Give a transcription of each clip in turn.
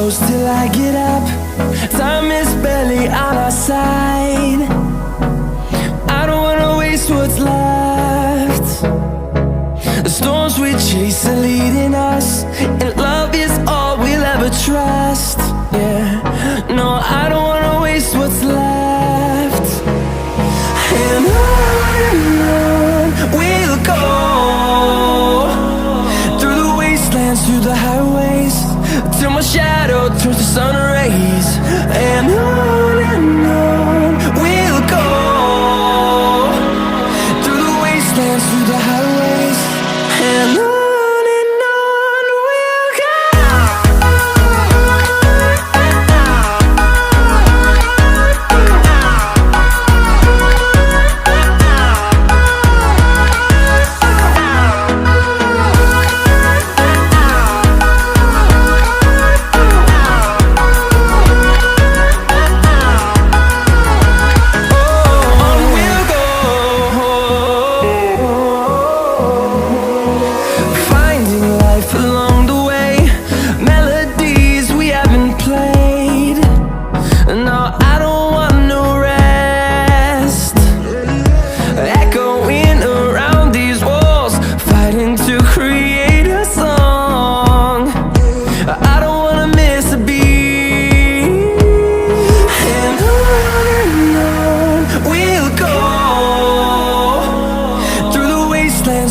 close till I get up. Time is barely on our side. I don't wanna waste what's left. The storms we chase are leading us, and love is all we'll ever trust. Yeah, no, I don't wanna waste what's left. And on we'll go, through the wastelands, through the highways, till my shadow turns to sun rays. And on we'll go, through the wastelands, through the highways, and on.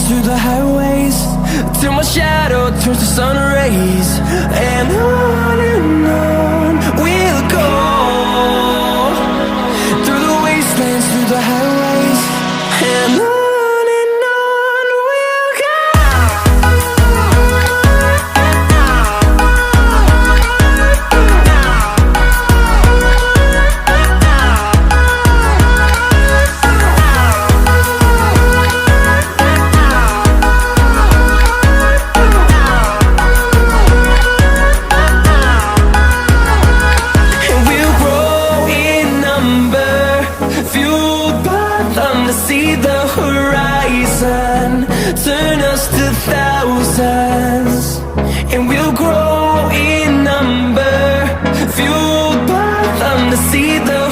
Through the highways, till my shadow turns to sun rays. And on we'll go, through the wastelands, through the highways, and on. See the horizon turn us to thousands, and we'll grow in number, fueled by them to see the